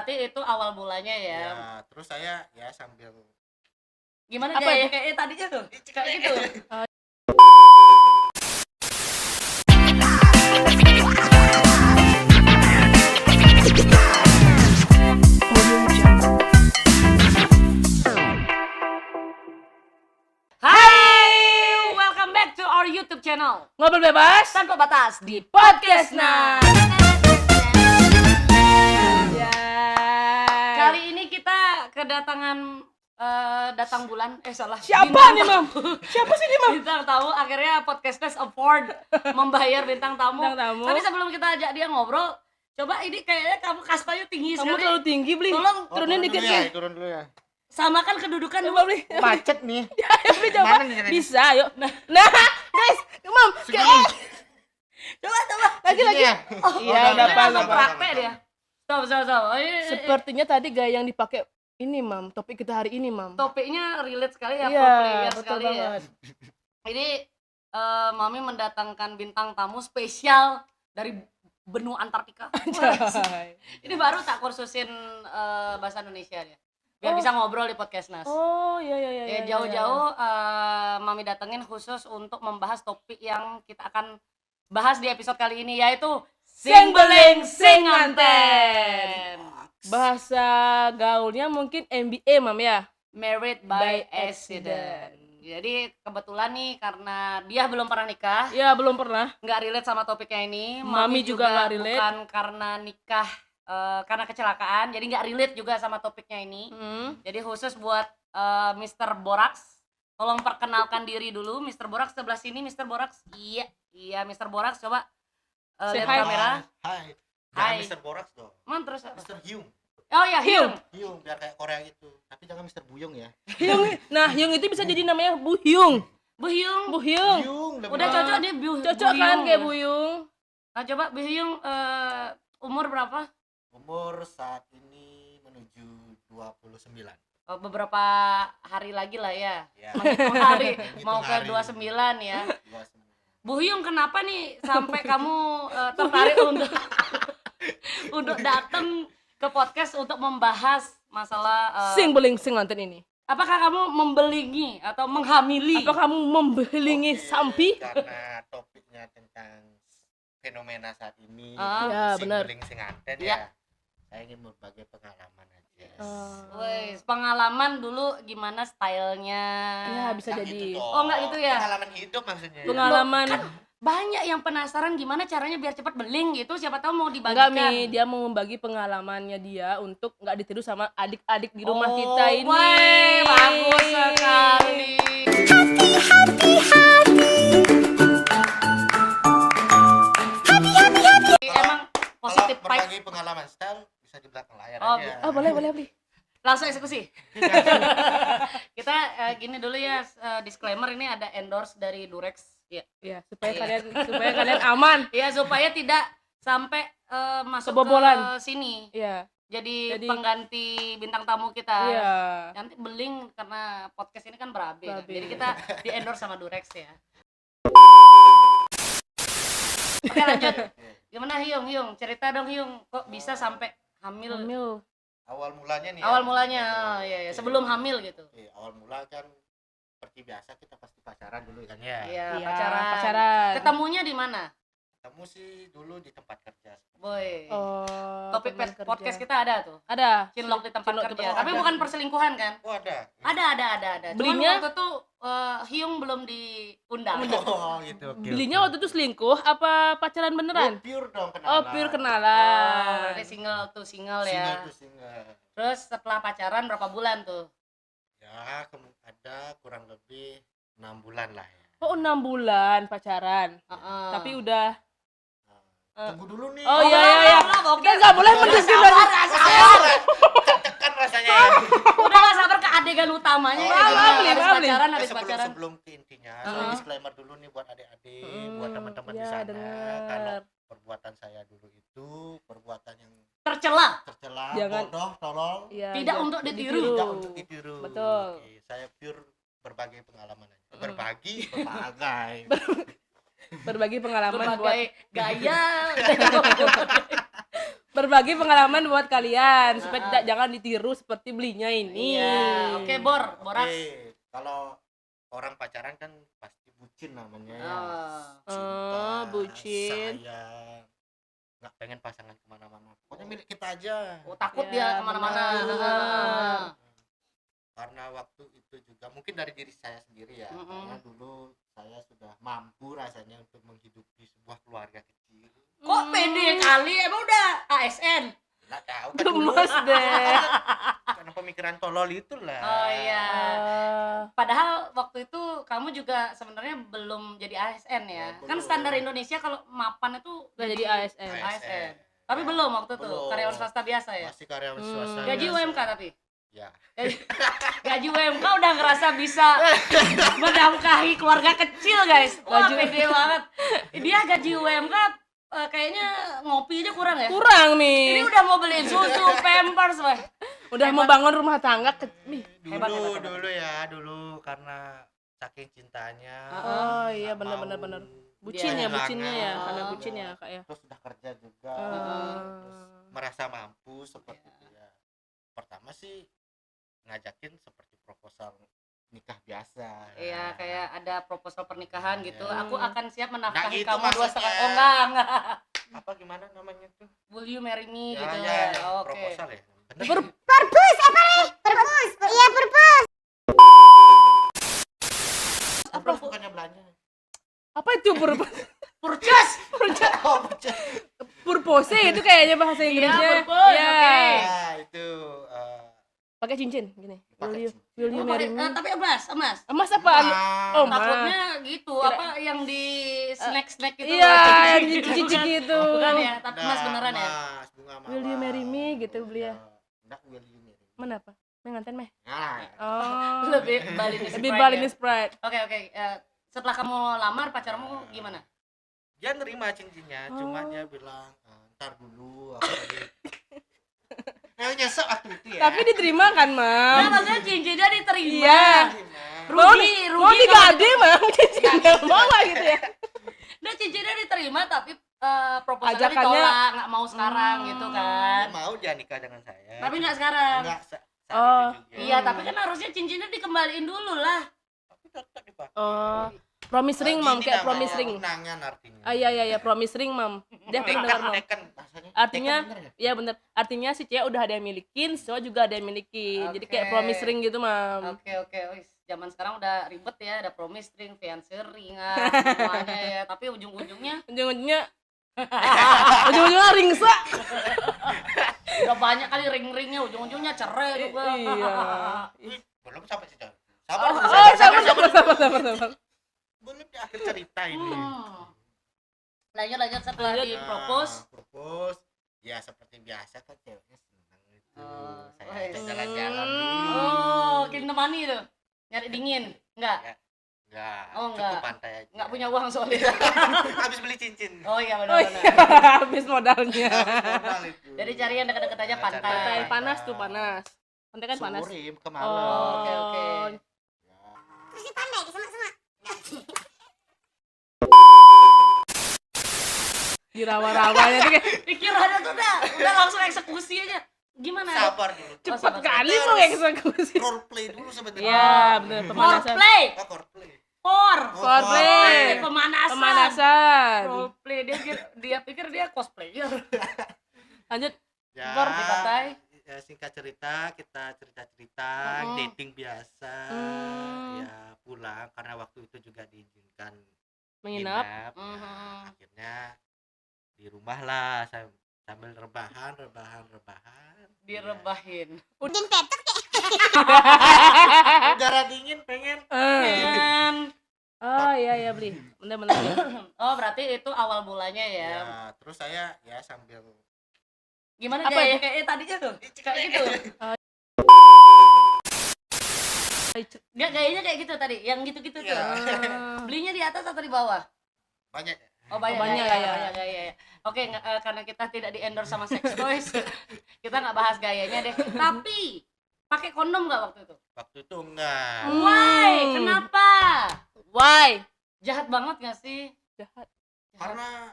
berarti itu awal mulanya ya. Ya, terus saya ya sambil Gimana Apa deh ya? kayak tadinya tuh? Kayak gitu. Hai, welcome back to our YouTube channel. Ngobrol bebas Tanpa batas di podcast nah. Ya. Kali ini kita kedatangan datang bulan, salah. Siapa Bintang nih, Mam? tamu. Siapa sih nih, Mam? Bintang tamu, akhirnya Podcasters Award membayar bintang tamu. Bintang tamu. Tapi sebelum kita ajak dia ngobrol, coba ini kayaknya kamu kastanya tinggi Kamu sekali. terlalu tinggi, Bli. Tolong turunin dikit ya, Bli. turun dulu ya. samakan kedudukan Coba, Bli. Macet nih. Ya, Bli coba. Mana nih caranya? Bisa, yuk. Nah, guys, Mam. Segini. Coba. Lagi. Segini ya? Iya, Oh, udah Ini pas, langsung udah pas. praktek dia. Stop. Oh, ini Sepertinya tadi gaya yang dipakai ini, Mam. Topik kita hari ini, Mam. topiknya relate sekali ya, pro Iya, player betul sekali banget. ya. Ini Mami mendatangkan bintang tamu spesial dari benua Antartika. Anjay. Ini baru tak kursusin bahasa Indonesia dia. Biar Oh. bisa ngobrol di podcast Nas. Oh, iya. Ya jauh-jauh Mami datengin khusus untuk membahas topik yang kita akan bahas di episode kali ini, yaitu Sing beling, Sing sing nganten. Bahasa gaulnya mungkin MBA, Mam ya. Married by By accident. Jadi kebetulan nih karena dia belum pernah nikah, Ya, belum pernah. nggak relate sama topiknya ini. Mami juga nggak relate. Bukan karena nikah, karena kecelakaan, jadi nggak relate juga sama topiknya ini. Jadi khusus buat Mr. Borax, tolong perkenalkan diri dulu, Mr. Borax sebelah sini, Mr. Borax. Iya, Mr. Borax coba Say lihat hi. kamera. Hai. Hai. Jangan Mr. Borax dong. Terus apa? Mr. Hyung. Oh ya, Hyung. Hyung biar kayak Korea gitu. Tapi jangan Mr. Buyung ya. Hyung. Nah, Hyung itu bisa jadi namanya Bu Hyung. Bu Hyung. Bu Hyung. Hyung lebih Udah bagus. cocok dia Bu. Cocok Bu kan Hyung. kayak Bu Hyung? Nah, coba Bu Hyung umur berapa? Umur saat ini menuju 29. Beberapa hari lagi lah ya. Ya. Menghitung hari mau ke Hitung hari. 29 ya. 29. Bu Hyung, kenapa nih sampai kamu tertarik untuk datang ke podcast untuk membahas masalah Sing beling sing nganten ini. apakah kamu membelingi atau menghamili? Apa kamu membelingi Oke, sampi? Karena topiknya tentang fenomena saat ini. Ya, sing benar. beling sing nganten Ya. ya. Saya ingin berbagi pengalaman aja. Wes, pengalaman dulu gimana stylenya? Ya, bisa Nggak jadi. gitu dong. Oh, nggak gitu ya? Pengalaman hidup maksudnya. Pengalaman. Kan banyak yang penasaran gimana caranya biar cepat beling gitu, siapa tahu mau Enggak, dibagikan. Mi, dia mau membagi pengalamannya dia untuk nggak ditiru sama adik-adik di rumah kita ini. Weh, bagus sekali. Emang positif Kalau vibe. berbagi pengalaman style bisa di belakang layar Oh, aja. Oh, boleh, Bli. Langsung eksekusi. Kita gini dulu ya, disclaimer ini ada endorse dari Durex. Ya. Ya, supaya kalian aman. Ya, supaya tidak sampai masuk Kebobolan. ke sini. Iya. Jadi Jadi- pengganti bintang tamu kita. Iya. Nanti beling karena podcast ini kan berabe. Kan? Berabe. Jadi kita di endorse sama Durex ya. Oke, lanjut. Gimana Hyung? Cerita dong Hyung, kok bisa sampai hamil? Hamil. Awal mulanya nih. Awal ya. mulanya, iya. Oke. Sebelum hamil gitu. Oke, awal mula kan seperti biasa kita pasti pacaran dulu kan ya. Iya, Iya, pacaran. Ketemunya di mana? Ketemu sih dulu di tempat kerja. Boy. Oh, Topik teman kerja. podcast kita ada tuh. Ada. Cinlok di tempat Cinlok di kerja. tempat Tapi kerja. bukan perselingkuhan kan? Oh ada. Ada. Cuman Belinya? waktu itu Hyung belum diundang. Oh gitu. Oke, Belinya waktu itu selingkuh apa pacaran Oh, beneran? pure dong kenalan. Oh, pure Oh, kenalan. berarti single tuh single Single ya. tuh single. Terus setelah pacaran berapa bulan tuh? Ya, ada kurang lebih 6 bulan lah ya. Oh, 6 bulan pacaran. Heeh. Tapi udah. Tunggu dulu nih. Oh, iya. Belum, Kita nggak boleh mendiskriminasi. Tekan rasanya ya. Udah gak sabar ke adegan utamanya. Oh, ya. iya. Habis Beli. pacaran, habis sebelum, pacaran. sebelum ke intinya, saya disclaimer dulu nih buat adik-adik, buat teman-teman di ya, sana. denger. Kalau perbuatan saya dulu itu perbuatan yang Tercela. tercela, Jangan. bodoh, tolol, Iya, Tidak jangan untuk ditiru. tidak untuk ditiru. Betul. Oke, saya pure berbagi pengalaman aja. Berbagi, berbagai. Berbagi pengalaman buat Berbagai gaya. berbagi pengalaman buat kalian supaya tidak jangan ditiru seperti belinya ini. Iya, oke Borax. Kalau orang pacaran kan pasti bucin namanya ya. Bucin. Sayang, nggak pengen pasangan kemana-mana. Pokoknya milik kita aja. Oh, takut Ya, dia kemana-mana. benar. Karena waktu itu juga mungkin dari diri saya sendiri ya. Karena dulu saya sudah mampu rasanya untuk menghidupi sebuah keluarga kecil. Kok pede kali, emang udah ASN? Nggak tahu kan Gemes deh. karena pemikiran tolol itulah. Oh iya. Eh, Padahal waktu itu kamu juga sebenarnya belum jadi ASN ya. Ya, Kan belum. standar Indonesia kalau mapan itu udah jadi ASN. ASN. Tapi belum waktu itu, Belum. karyawan swasta biasa ya. Masih karyawan swasta. Gaji biasa. UMK tapi. Ya. Gaji UMK udah ngerasa bisa menafkahi keluarga kecil guys. Wah, pede banget. Dia gaji UMK kayaknya ngopi aja kurang ya. Kurang Ini nih. udah mau beliin susu, pampers, weh. Udah mau bangun rumah tangga Hebat, hebat. Dulu karena saking cintanya. Oh iya, nggak benar-benar mau benar. Bucin ya, kehilangan. bucinnya ya, karena Oh. bucin ya kak ya. Terus sudah kerja juga. Oh. Terus merasa mampu seperti dia. Pertama sih ngajakin seperti proposal nikah biasa. Iya, kayak ada proposal pernikahan gitu. Iya. Aku akan siap menafkahi gitu kamu maksudnya. 2,5. Oh, enggak. Apa gimana namanya tuh? Will you marry me Ya, gitu. ya, Oke. proposal ya. Bener. Perpus apa nih? Perpus. Iya perpus. Apa bukannya belanja? Apa itu Purchase. Oh, betul. purpose itu kayaknya bahasa Inggrisnya. purpose, Iya. oke. Ya, itu Pakai cincin gini. Pakai Will you Oh, marry pakai- me? tapi emas. Emas apaan? Oh, emas. Takutnya gitu, Kira- apa yang di snack-snack itu. Iya, Gitu. cincin gitu. Bukan ya, tapi emas beneran ya. Mas, bunga mawar. Will you marry me gitu beli ya. Enggak, will you marry me. Mana apa? Menganten meh. Nah, Oh. Lebih Balinese Lebih pride Balinese ya. pride. Oke, oke. Setelah kamu lamar pacarmu gimana? dia nerima cincinnya, cuma dia bilang ntar dulu aku lagi. Nyesek waktu itu ya. Tapi diterima kan, Nah, Mam? maksudnya cincinnya diterima. Iya. Gimana? Mau digade, Mam. Cincinnya bawa gitu ya. Nah, cincinnya diterima tapi proposalnya Ajakannya- ditolak, nggak mau sekarang gitu Dia kan. mau dia nikah dengan saya. Tapi nggak sekarang. Enggak saat Oh. itu juga. Iya, tapi kan harusnya cincinnya dikembaliin dulu lah. Tapi tetap dipakai. Oh. Promise ring, Mam, Gini kayak namanya, promise ring. undangan artinya. Ah iya, promise ring, Mam. Dia pernah dengar, Mam. Teken bahasanya. Artinya, Teken bener ya? iya bener. Artinya si cewek udah ada yang milikin, si cowok juga ada yang milikin. Jadi kayak Oke. promise ring gitu, Mam. Oke, oke. Wis, zaman sekarang udah ribet ya, ada promise ring, fiancé ring, semuanya ya. Tapi ujung-ujungnya Ujung-ujungnya ujung-ujungnya ringsa. udah banyak kali ring-ringnya, ujung-ujungnya cerai juga. Iya. Belum sampai situ. Sabar, Oh, sabar. Belum di akhir cerita ini. Lanjut setelah Lanjut. di propose. Propose. Ya seperti biasa kan ceweknya senang itu. Oh, Saya wes. ajak jalan-jalan dulu. Oh, kirim temani tuh. Nyari dingin. Enggak. Enggak. Oh, Cukup enggak. pantai aja. Enggak punya uang soalnya. Habis beli cincin. Oh iya Oh benar-benar. iya, habis modalnya. Habis modal itu. Jadi cari yang dekat-dekat aja Ya, pantai. cari Pantai yang panas tuh, panas. Pantai kan panas. Surim ke malam. Oh, Oke, oke. Ya. Terus di pandai di semak-semak. Di rawa-rawanya tuh kayak Pikirannya tuh udah langsung eksekusi aja. Gimana? Sabar dulu. cepet sabar. kali Terus. mau eksekusi. Role play dulu sebentar. Iya, bener, pemanasan. Foreplay. Oh, roleplay. For. Foreplay. Pemanasan. Pemanasan. Roleplay dia pikir dia cosplayer. Lanjut. Ya, Bor di pantai. ya, singkat cerita kita cerita-cerita dating biasa. Ya pulang karena waktu itu juga diizinkan Menginap. Akhirnya di rumah lah sambil rebahan. Direbahin. Udin petok deh. Udara dingin pengen. Dan Oh iya beli. Bener-bener. oh berarti itu awal mulanya ya. Ya, terus saya ya sambil Gimana Apa gaya itu? kayak tadinya tuh? Kayak gitu. Dia gayanya kayak gitu tadi, yang gitu-gitu tuh. Iya. Belinya di atas atau di bawah? banyak. Oh banyak, banyak gaya, ya. banyak gaya. Oke, karena kita tidak di endorse sama sex toys, kita nggak bahas gayanya deh. Tapi pakai kondom nggak waktu itu? Waktu itu enggak. Why? Kenapa? Why? Jahat banget nggak sih? Jahat. Karena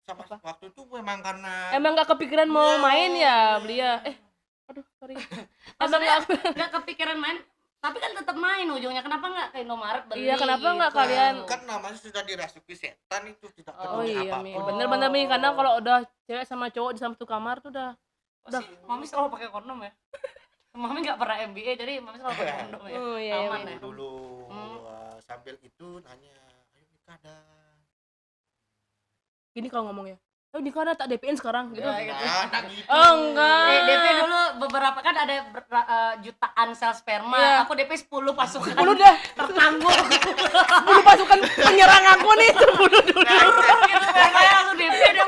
sama Apa? waktu itu memang karena Emang nggak kepikiran mau Iya. main ya Belia? Aduh sorry. Emang Maksudnya nggak. nggak kepikiran main, tapi kan tetap main ujungnya. Kenapa nggak ke Indomaret beli? Iya, kenapa nggak gitu? kalian- kan namanya sudah dirasuki setan itu tidak Oh, peduli iya apapun. Mi, bener-bener Mi, karena kalau udah cewek sama cowok di satu kamar tuh udah Udah. Mami selalu pakai kondom ya. Mami nggak pernah MBA, jadi Mami selalu pakai kondom ya. Oh, iya, Aman iya. ya. Dulu Hmm. sambil itu nanya, ayo nikah dah. gini kalau ngomongnya. Di kana tak DP-in sekarang gitu. Ya, gitu. Nah, gitu. Oh enggak. DP dulu beberapa kan ada jutaan sel sperma. Iya. Aku DP 10 pasukan. 10 dah. tertangguh. 10 pasukan penyerang aku nih 10 dulu. Gitu spermanya langsung DP dia gitu.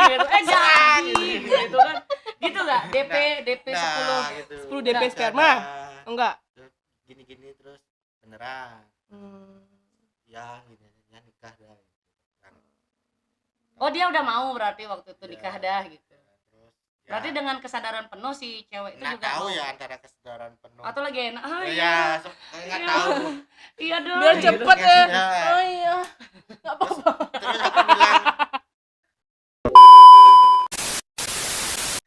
Jadi gitu kan. Gitu enggak? DP 10. Nah, gitu. 10 DP Nikah sperma. dah. Enggak. Terus gini-gini terus beneran. Ya gini ya nikah dah. Oh, dia udah mau berarti waktu itu Ya. nikah dah gitu. Terus ya, Berarti dengan kesadaran penuh si cewek itu nggak juga tahu mau. ya antara kesadaran penuh. Atau lagi enak. Oh, ya, iya. nggak Iya. tahu. Iya dong. Biar gitu. cepet kan. ya. Ya. Oh iya. Enggak apa-apa. Terus aku bilang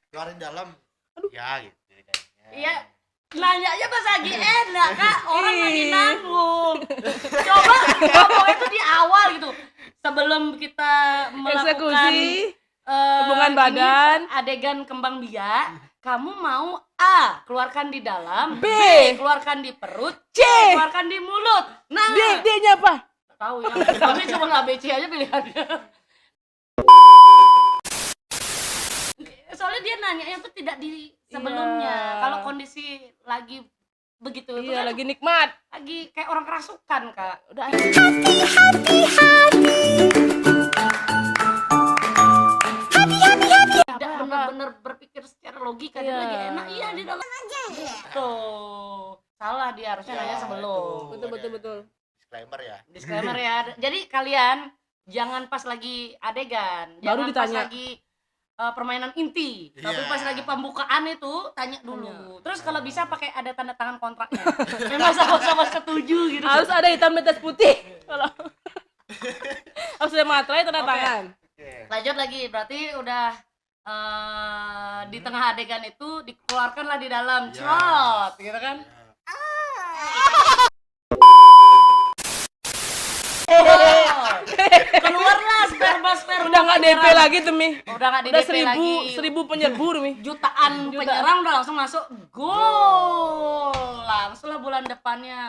keluarin dalam. Ya gitu kayaknya. Iya. Nanya aja pas lagi enak kak, orang lagi Ih. nanggung. Coba ngomong itu di awal gitu, sebelum kita melakukan Eksekusi. ini, Hubungan badan. adegan kembang biak. Kamu mau A, keluarkan di dalam, B. keluarkan di perut, C. keluarkan di mulut. Nah, D-nya apa? tahu ya, tapi cuma ABC aja pilihannya. Soalnya dia nanyanya tuh tidak di sebelumnya. Iya. Kalau kondisi lagi begitu itu Iya, kan lagi nikmat. lagi kayak orang kerasukan kak. Udah. Tidak benar-benar berpikir secara logika. Dia Iya. lagi enak iya di dalam tuh salah dia harusnya Ya, nanya sebelum. itu. Betul betul betul. Disclaimer ya. Disclaimer ya. Jadi kalian jangan pas lagi adegan, Baru jangan pas ditanya. lagi permainan inti, tapi Iya. pas lagi pembukaan itu tanya dulu. Tanya. Terus kalau bisa pakai ada tanda tangan kontraknya. Memang sama-sama setuju gitu. Harus ada hitam di atas putih. Kalau harus ada materai tanda Oke. tangan. Oke. Lanjut lagi, berarti udah di tengah adegan itu dikeluarkanlah di dalam Ya. cerot, gitu kan? Ya. Keluarlah sperma Udah nggak DP lagi tuh Mi. Udah nggak di Udah DP lagi. 1000 penyerbu Mi. Jutaan penyerang udah langsung masuk gol. Langsung lah bulan depannya.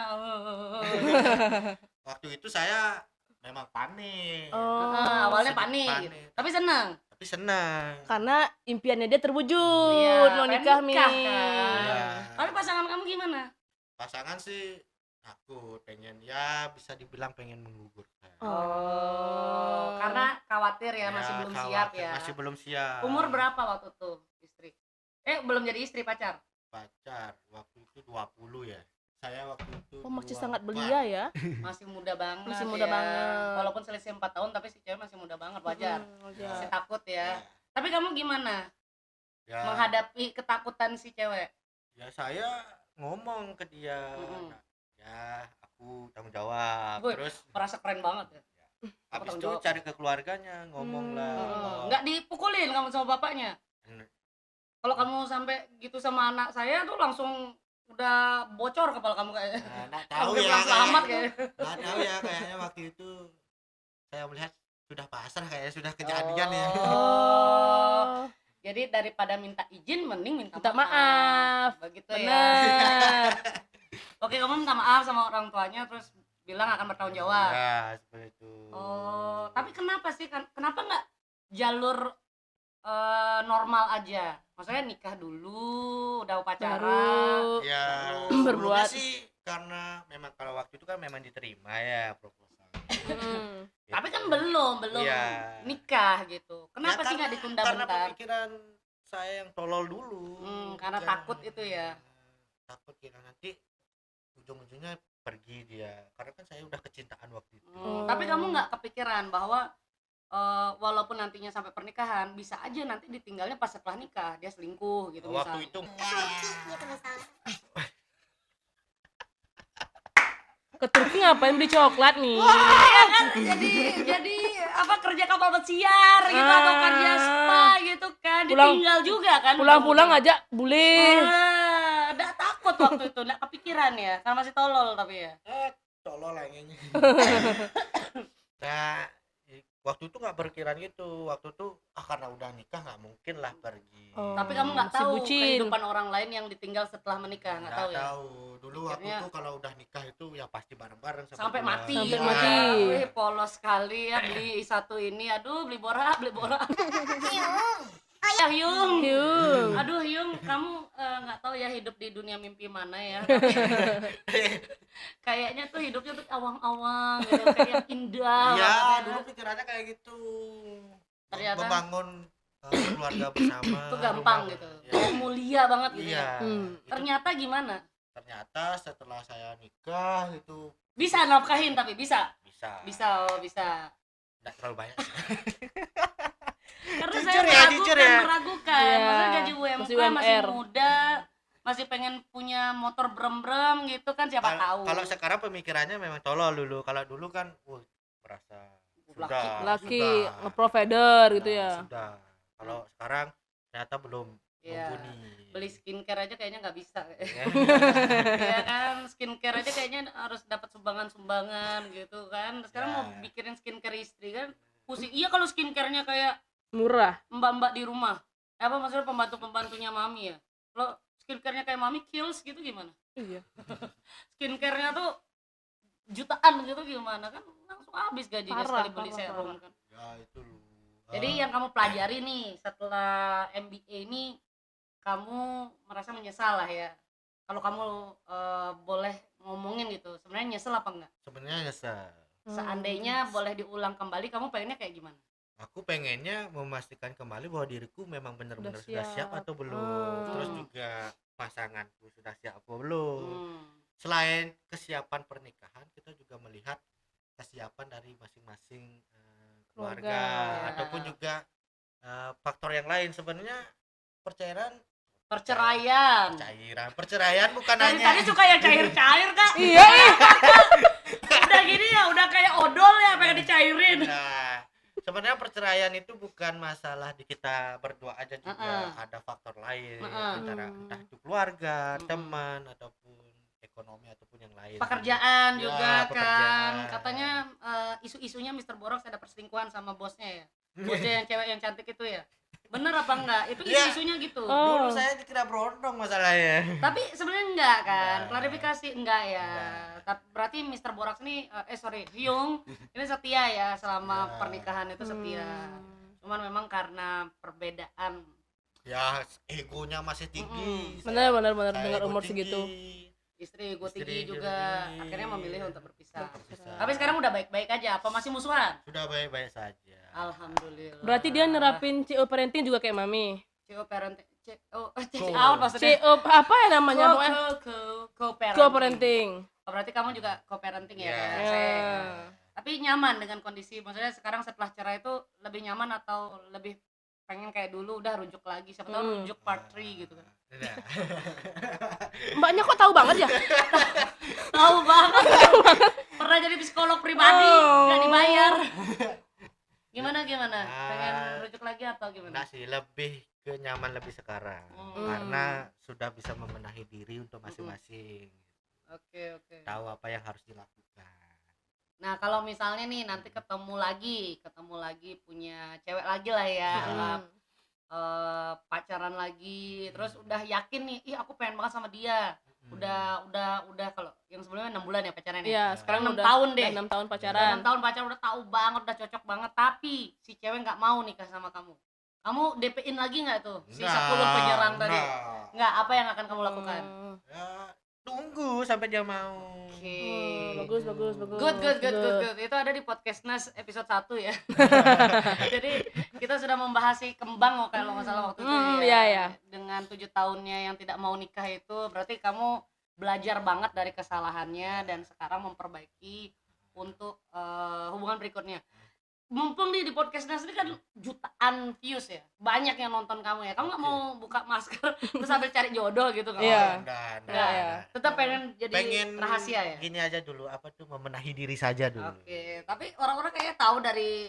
Waktu itu saya memang panik. Oh. Awalnya sedikit panik, panik. gitu. Tapi seneng. Tapi senang. Karena impiannya dia terwujud. Iya, Mau pengen nikah Mi. nikah, kan? Iya. Tapi pasangan kamu gimana? Pasangan sih takut, pengen ya bisa dibilang pengen menggugurkan. Oh, karena khawatir ya, masih belum khawatir, siap ya. Masih belum siap. Umur berapa waktu itu istri? Belum jadi istri, pacar. Pacar waktu itu 20 ya. Saya waktu itu Oh, masih 24. sangat belia ya. Masih muda banget. Masih muda ya. banget. Walaupun selisih 4 tahun tapi si cewek masih muda banget, wajar. Wajar. Masih takut Ya. ya. Tapi kamu gimana Ya, menghadapi ketakutan si cewek? ya saya ngomong ke dia. Mm-mm. Ya, aku tanggung jawab. Woi, Terus Merasa keren banget ya. habis tanggung itu jawab. cari ke keluarganya, ngomong lah. bahwa- Nggak dipukulin kamu sama bapaknya. Kalau kamu sampai gitu sama anak saya tuh langsung udah bocor kepala kamu kayaknya. Nah, nggak tahu Hampir ya. pulang selamat kayaknya. kayaknya. Nggak tahu ya kayaknya waktu itu saya melihat sudah pasrah kayaknya sudah kejadian ya. Oh. Jadi daripada minta izin mending minta Minta maaf. Begitu ya. Benar. Oke, kamu minta maaf sama orang tuanya terus bilang akan bertanggung jawab. Ya, seperti itu. Oh, tapi kenapa sih? Kenapa nggak jalur normal aja? Maksudnya nikah dulu, udah upacara. Baru Ya, Baru sebelumnya berbuat. sih karena memang kalau waktu itu kan memang diterima ya proposal. Tapi kan belum Iya. nikah gitu. Kenapa Ya, sih nggak karena- ditunda karena bentar? pemikiran saya yang tolol dulu. Karena takut itu ya. Takut kira nanti ujung-ujungnya pergi dia. Karena kan saya udah kecintaan waktu itu. Tapi kamu nggak kepikiran bahwa walaupun nantinya sampai pernikahan bisa aja nanti ditinggalnya pas setelah nikah dia selingkuh gitu Waktu misalnya. itu Gitu misalnya. Ke Turki ngapain beli coklat nih? Iya kan, jadi apa kerja kapal pesiar gitu atau kerja spa gitu kan, ditinggal juga kan. Pulang-pulang aja bule. Nggak takut waktu itu, nggak kepikiran ya, kan masih tolol tapi ya. Tolol lagi. Nah, waktu itu nggak berkiraan gitu. Waktu itu karena udah nikah nggak mungkin lah pergi. Oh. Tapi kamu nggak si tahu bucin. kehidupan orang lain yang ditinggal setelah menikah, nggak tahu ya. Tahu. Dulu waktu Pikirnya- itu kalau udah nikah itu ya pasti bareng-bareng Sampai pulang. mati. Sampai ya. mati. Wih, polos sekali ya beli satu ini. Aduh, beli borak. Ya Hyung. Hyung. Aduh Hyung, kamu nggak tahu ya hidup di dunia mimpi mana ya. Kayaknya tuh hidupnya tuh awang-awang gitu, kayak indah. Iya, banget ya. dulu pikirannya kayak gitu. Ternyata- membangun keluarga bersama. Itu gampang rumah- gitu. Iya. Kayak mulia banget gitu Iya. ya. Itu Ternyata gimana? ternyata setelah saya nikah itu Bisa nafkahin tapi bisa. bisa. Bisa. Nggak terlalu banyak. Karena Jujur saya ya, jujur ya. meragukan. Iya, Maksudnya gaji UMK masih masih UMR. muda, masih pengen punya motor brem-brem gitu kan, siapa tahu. Kalau sekarang pemikirannya memang tolol dulu. Kalau dulu kan, merasa Laki. Laki nge-provider gitu Sudah, ya. Sudah. Kalau sekarang ternyata belum Iya. mumpuni. Beli skincare aja kayaknya nggak bisa. Ya. Ya kan, skincare aja kayaknya harus dapat sumbangan gitu kan. Sekarang Ya. mau bikirin skincare istri kan pusing. Iya kalau skincarenya kayak Murah. mbak-mbak di rumah. Apa maksudnya pembantu-pembantunya mami ya? Kalau skincarenya kayak mami kills gitu gimana? Iya. Skincarenya tuh jutaan gitu gimana kan, langsung habis gajinya Parah, sekali beli parah, serum parah. kan. Ya itu loh. Jadi yang kamu pelajari nih setelah MBA ini, kamu merasa menyesal lah ya. Kalau kamu boleh ngomongin gitu, sebenarnya nyesel apa enggak? sebenarnya nyesel. Seandainya boleh diulang kembali, kamu pengennya kayak gimana? Aku pengennya memastikan kembali bahwa diriku memang benar-benar Sudah sudah siap siap. atau belum. Hmm. Terus juga pasanganku sudah siap atau belum. Hmm. Selain kesiapan pernikahan, kita juga melihat kesiapan dari masing-masing keluarga Keluarga. ataupun juga faktor yang lain. Sebenarnya perceraian bukan Tadi hanya suka yang cair-cair kak. Iya, Udah gini ya, udah kayak odol ya, pengen dicairin. Nah, sebenarnya perceraian itu bukan masalah di kita berdua aja juga, Uh-uh. ada faktor lain Uh-uh. antara entah itu keluarga, Mm-mm. teman ataupun ekonomi ataupun yang lain. Pekerjaan Ya, juga kan, pekerjaan. katanya isu-isunya Mr. Borax ada perselingkuhan sama bosnya ya. Bosnya yang cewek yang cantik itu ya. Bener apa enggak? Itu Iya. isu-isunya gitu. Oh. Dulu saya dikira berondong masalahnya. Tapi sebenarnya enggak kan? Enggak. Klarifikasi enggak ya. Enggak. Tapi berarti Mr. Borax ini Hyung ini setia ya selama Ya. pernikahan itu setia. Cuman memang karena perbedaan. Ya, egonya masih tinggi. Bener Saya dengar ego umur tinggi. segitu. Istri ego Istri tinggi ego juga tinggi. akhirnya memilih untuk berpisah. Berpisah. Tapi sekarang udah baik-baik aja. Apa masih musuhan? Sudah baik-baik saja. Alhamdulillah. Berarti dia nerapin CO parenting juga kayak mami. CO parenting, check Co. out maksudnya. CO apa ya namanya pokoknya? Co-parenting. Co-parenting. Oh, berarti kamu juga co-parenting ya? Ya. kayak Ya. saya. Tapi nyaman dengan kondisi, maksudnya sekarang setelah cerai itu lebih nyaman atau lebih pengen kayak dulu udah rujuk lagi, siapa tahu rujuk part 3 gitu kan. Nah, Mbaknya kok tahu banget ya? Tahu banget. Pernah jadi psikolog pribadi, Oh. nggak dibayar. Gimana? Pengen Ah. rujuk lagi atau gimana? enggak sih, lebih ke nyaman lebih sekarang. Hmm. Karena sudah bisa membenahi diri untuk masing-masing. Oke. Tahu apa yang harus dilakukan. Nah, kalau misalnya nih nanti ketemu lagi punya cewek lagi lah ya, pacaran lagi, terus udah yakin nih, ih aku pengen banget sama dia. Udah kalau yang sebelumnya 6 bulan ya pacaran ya. Iya, Sekarang 6 udah tahun deh. 6 tahun Udah pacaran. 6 tahun pacaran udah tahu banget, udah cocok banget, tapi si cewek nggak mau nikah sama kamu. Kamu DP-in lagi nggak tuh si 10 penyerang tadi? Nggak, apa yang akan kamu lakukan? Ya, tunggu sampai dia mau. Oke. Bagus. Good. Itu ada di podcast Nas episode 1 ya. Jadi kita sudah membahas si Kembang kalau nggak salah waktu itu ya. Iya. Dengan 7 tahunnya yang tidak mau nikah itu, berarti kamu belajar banget dari kesalahannya dan sekarang memperbaiki untuk hubungan berikutnya. mumpung nih di podcast Nas ini kan jutaan views ya, banyak yang nonton kamu ya. Kamu nggak mau buka masker terus sambil cari jodoh gitu nggak? Iya. Enggak. Tetap pengen jadi rahasia ya. Gini aja dulu, apa tuh, memenahi diri saja dulu. Oke, tapi orang-orang kayaknya tahu dari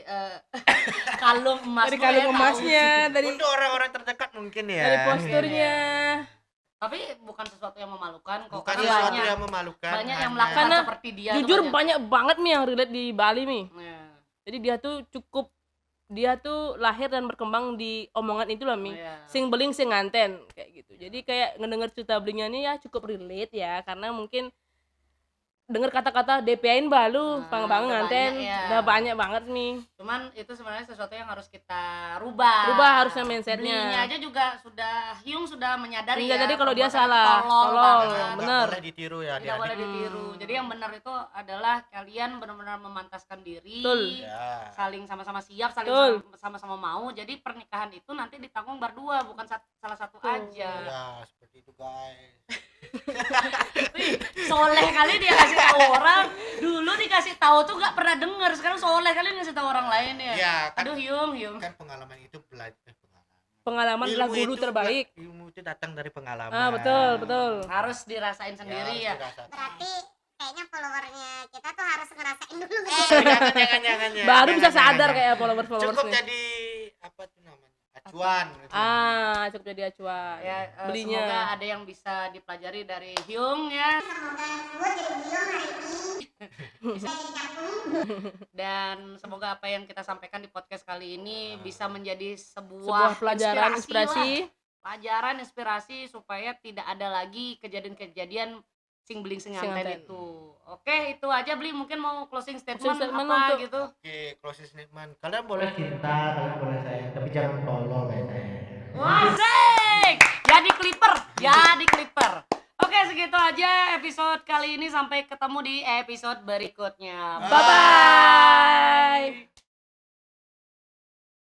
kalung emas. Dari lu kalung kayaknya emasnya, tahu. dari Untuk orang-orang terdekat mungkin ya. dari posturnya. Tapi bukan sesuatu yang memalukan kok. Bukan Karena sesuatu banyak, yang memalukan. banyak yang hanya- melakukan Karena seperti dia. Jujur tuh banyak banget nih yang relate di Bali nih. Iya. Jadi dia tuh lahir dan berkembang di omongan itu lah Mi. Iya. Sing beling sing nganten kayak gitu. Jadi kayak ngedenger cerita belingnya nih ya cukup relate ya, karena mungkin denger kata-kata DP-in balu, Nah, pang-pang udah nganten, banyak ya. udah banyak banget nih. Cuman itu sebenarnya sesuatu yang harus kita rubah. Rubah harusnya mindsetnya. Belinya aja juga Hyung sudah menyadari ya. Menyadari kalau dia perbuatan salah. itu tolol Tolol. banget. Nggak Bener. boleh ditiru ya Tidak boleh adik-adik. ditiru. Jadi yang benar itu adalah kalian benar-benar memantaskan diri. Betul. Ya. Saling sama-sama siap, saling Betul. sama-sama mau. Jadi pernikahan itu nanti ditanggung berdua, bukan salah satu aja. Ya, seperti itu guys. Wih, soleh kali dia kasih tahu orang. Dulu dikasih tahu tuh nggak pernah dengar. Sekarang soleh kali ngasih tahu orang lain ya. Ya, kan, Aduh, Hyung. kan pengalaman itu belajar Pengalaman adalah guru terbaik. Ilmu itu datang dari pengalaman. Ah, betul. Harus dirasain sendiri ya. harus dirasakan. Berarti kayaknya followernya kita tuh harus ngerasain dulu gitu. Jangan. Baru bisa Jangan. sadar kayak followers-followers Cukup nih. jadi apa tuh namanya? Acuan. gitu. Cukup jadi acuan. Ya, Belinya. semoga ada yang bisa dipelajari dari Hyung ya. Semoga gue jadi bilang hari ini jadi cakung. Dan semoga apa yang kita sampaikan di podcast kali ini bisa menjadi Sebuah pelajaran, inspirasi. Pelajaran inspirasi supaya tidak ada lagi kejadian-kejadian sing beling sing nganten Nganten. itu. Oke, itu aja Beli, mungkin mau closing statement, statement apa untuk- gitu. Oke, closing statement. Kalian boleh cinta, kalian boleh sayang, tapi jangan tolol kayak saya. Wasik! Jadi clipper. Oke, segitu aja episode kali ini, sampai ketemu di episode berikutnya. Bye-bye.